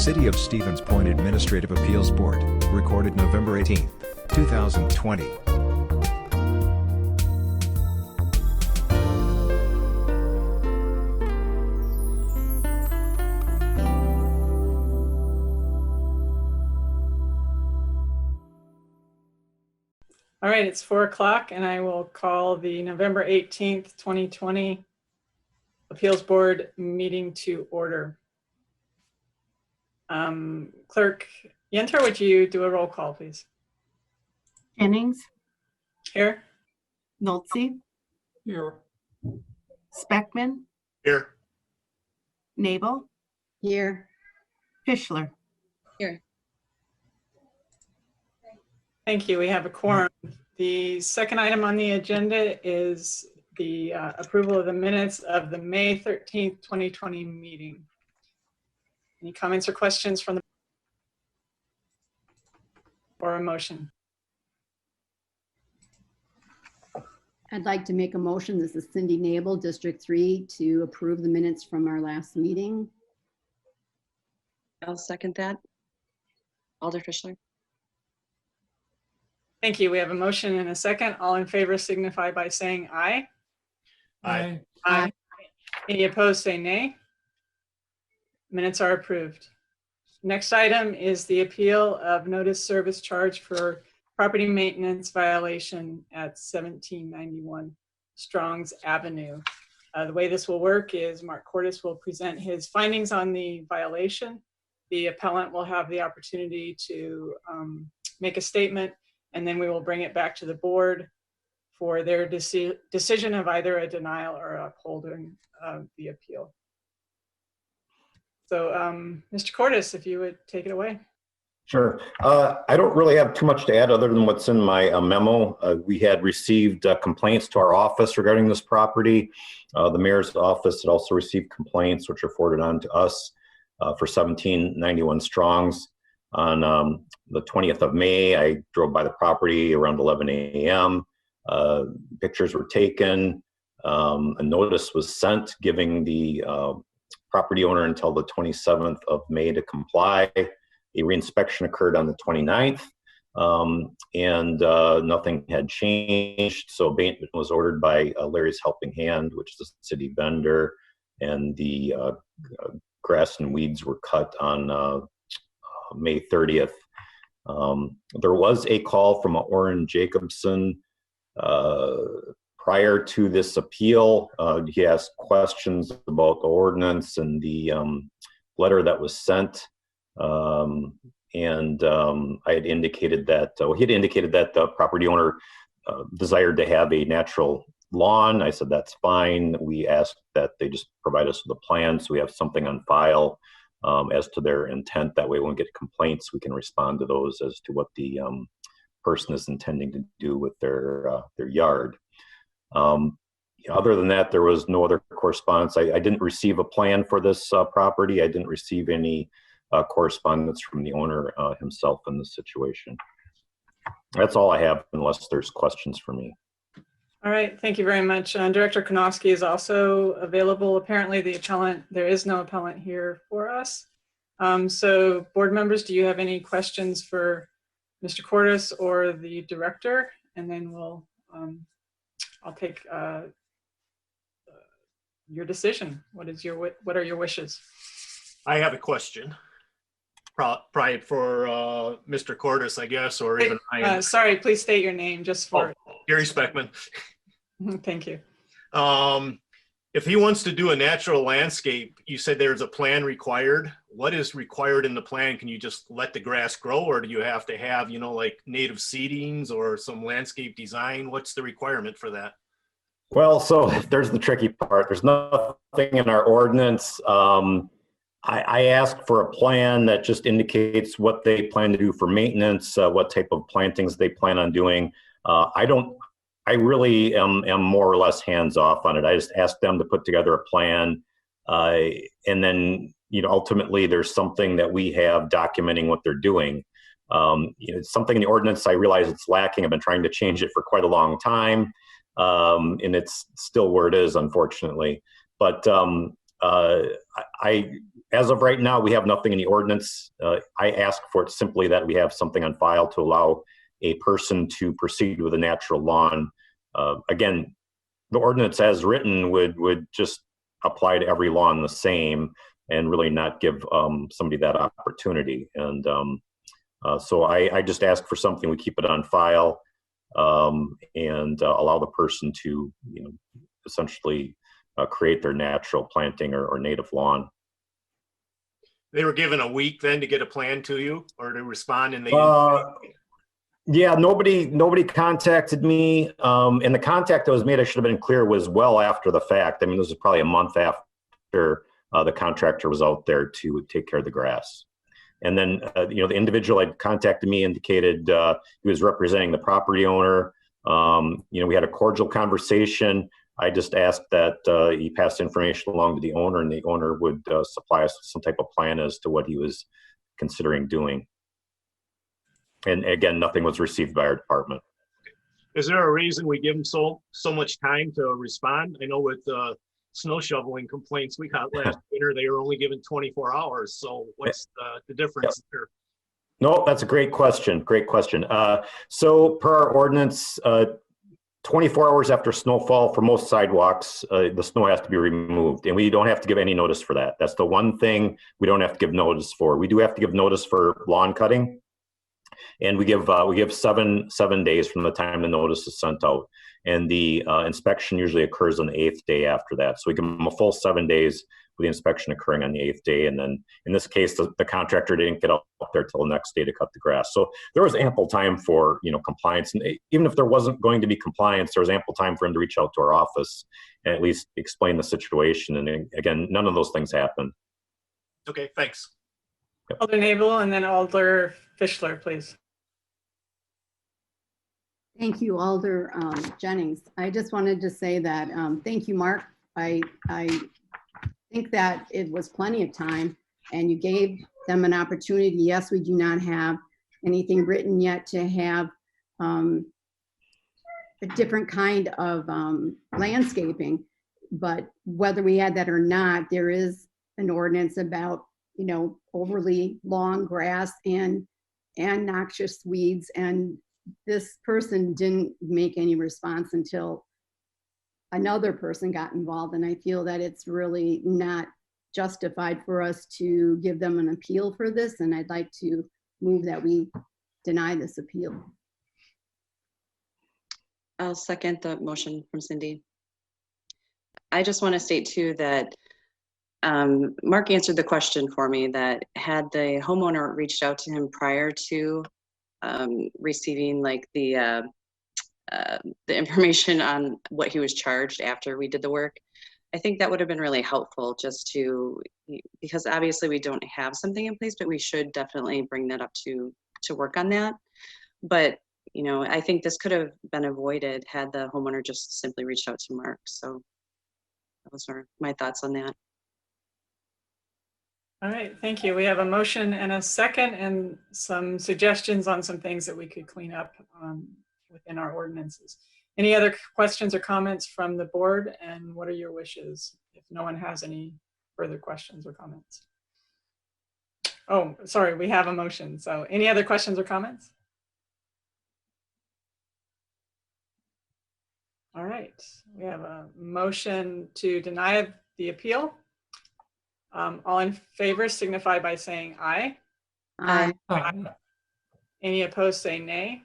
City of Stevens Point Administrative Appeals Board, recorded November 18, 2020. All right, it's 4 o'clock and I will call the November 18th, 2020 Appeals Board meeting to order. Clerk Yenter, would you do a roll call, please? Jennings. Here. Nolte. Here. Speckman. Here. Nabel. Here. Fischler. Here. Thank you. We have a quorum. The second item on the agenda is the approval of the minutes of the May 13th, 2020 meeting. Any comments or questions from the or a motion? I'd like to make a motion. This is Cindy Nabel, District 3, to approve the minutes from our last meeting. I'll second that. Alder Fischler. Thank you. We have a motion and a second. All in favor signify by saying aye. Aye. Aye. Any opposed, say nay. Minutes are approved. Next item is the appeal of notice service charge for property maintenance violation at 1791 Strongs Avenue. The way this will work is Mark Cordes will present his findings on the violation. The appellant will have the opportunity to make a statement, and then we will bring it back to the board for their decision of either a denial or upholding of the appeal. So, Mr. Cordes, if you would take it away. Sure. I don't really have too much to add other than what's in my memo. We had received complaints to our office regarding this property. The mayor's office had also received complaints which are forwarded on to us for 1791 Strongs. On the 20th of May, I drove by the property around 11 a.m. Pictures were taken. A notice was sent giving the property owner until the 27th of May to comply. A reinspection occurred on the 29th, and nothing had changed. So abatement was ordered by Larry's Helping Hand, which is a city vendor, and the grass and weeds were cut on May 30th. There was a call from Orrin Jacobson prior to this appeal. He asked questions about the ordinance and the letter that was sent. I had indicated that, he had indicated that the property owner desired to have a natural lawn. I said, that's fine. We asked that they just provide us with a plan so we have something on file as to their intent. That way when we get complaints, we can respond to those as to what the person is intending to do with their yard. Other than that, there was no other correspondence. I didn't receive a plan for this property. I didn't receive any correspondence from the owner himself in this situation. That's all I have, unless there's questions for me. All right, thank you very much. Director Konofsky is also available. Apparently the appellant, there is no appellant here for us. So board members, do you have any questions for Mr. Cordes or the director? And then we'll, I'll take your decision. What are your wishes? I have a question. Probably for Mr. Cordes, I guess, or even Ryan. Sorry, please state your name just for. Gary Speckman. Thank you. If he wants to do a natural landscape, you said there's a plan required. What is required in the plan? Can you just let the grass grow, or do you have to have, you know, like native seedings or some landscape design? What's the requirement for that? Well, so there's the tricky part. There's nothing in our ordinance. I asked for a plan that just indicates what they plan to do for maintenance, what type of plantings they plan on doing. I really am more or less hands off on it. I just asked them to put together a plan. And then, you know, ultimately there's something that we have documenting what they're doing. You know, it's something in the ordinance, I realize it's lacking. I've been trying to change it for quite a long time. And it's still where it is, unfortunately. But as of right now, we have nothing in the ordinance. I ask for it simply that we have something on file to allow a person to proceed with a natural lawn. Again, the ordinance as written would just apply to every lawn the same and really not give somebody that opportunity. And so I just ask for something, we keep it on file and allow the person to, essentially create their natural planting or native lawn. They were given a week then to get a plan to you or to respond, and they Yeah, nobody contacted me. And the contact that was made, I should have been clear, was well after the fact. I mean, this was probably a month after the contractor was out there to take care of the grass. And then, the individual had contacted me indicated he was representing the property owner. We had a cordial conversation. I just asked that he pass information along to the owner, and the owner would supply us with some type of plan as to what he was considering doing. And again, nothing was received by our department. Is there a reason we give them so much time to respond? I know with snow shoveling complaints we got last winter, they were only given 24 hours. So what's the difference there? No, that's a great question. Great question. So per our ordinance, 24 hours after snowfall for most sidewalks, the snow has to be removed, and we don't have to give any notice for that. That's the one thing we don't have to give notice for. We do have to give notice for lawn cutting, and we give 7 days from the time the notice is sent out, and the inspection usually occurs on the 8th day after that. So we give them a full 7 days with the inspection occurring on the 8th day. And then in this case, the contractor didn't get up there till the next day to cut the grass. So there was ample time for, compliance. And even if there wasn't going to be compliance, there was ample time for him to reach out to our office and at least explain the situation. And again, none of those things happened. Okay, thanks. Alder Nabel and then Alder Fischler, please. Thank you, Alder Jennings. I just wanted to say that, thank you, Mark. I think that it was plenty of time and you gave them an opportunity. Yes, we do not have anything written yet to have a different kind of landscaping, but whether we had that or not, there is an ordinance about, overly long grass and noxious weeds. And this person didn't make any response until another person got involved. And I feel that it's really not justified for us to give them an appeal for this. And I'd like to move that we deny this appeal. I'll second the motion from Cindy. I just want to state too that Mark answered the question for me, that had the homeowner reached out to him prior to receiving like the information on what he was charged after we did the work, I think that would have been really helpful just to, because obviously we don't have something in place, but we should definitely bring that up to work on that. But, I think this could have been avoided had the homeowner just simply reached out to Mark. So those are my thoughts on that. All right, thank you. We have a motion and a second and some suggestions on some things that we could clean up within our ordinances. Any other questions or comments from the board, and what are your wishes if no one has any further questions or comments? Oh, sorry, we have a motion. So any other questions or comments? All right, we have a motion to deny the appeal. All in favor signify by saying aye. Aye. Any opposed say nay.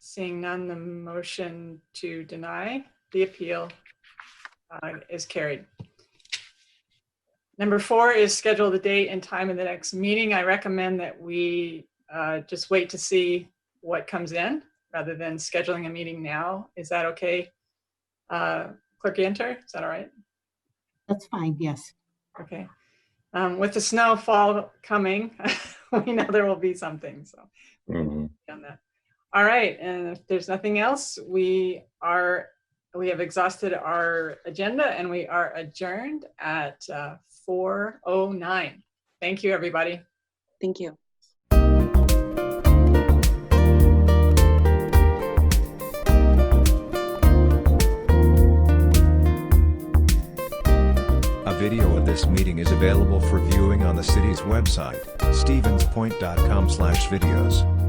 Seeing none, the motion to deny the appeal is carried. Number 4 is schedule the date and time of the next meeting. I recommend that we just wait to see what comes in rather than scheduling a meeting now. Is that okay? Clerk Yenter, is that all right? That's fine, yes. Okay. With the snowfall coming, we know there will be something. So on that. All right. And if there's nothing else, we have exhausted our agenda and we are adjourned at 4:09. Thank you, everybody. Thank you. video of this meeting is available for viewing on the city's website, stevenspoint.com/videos.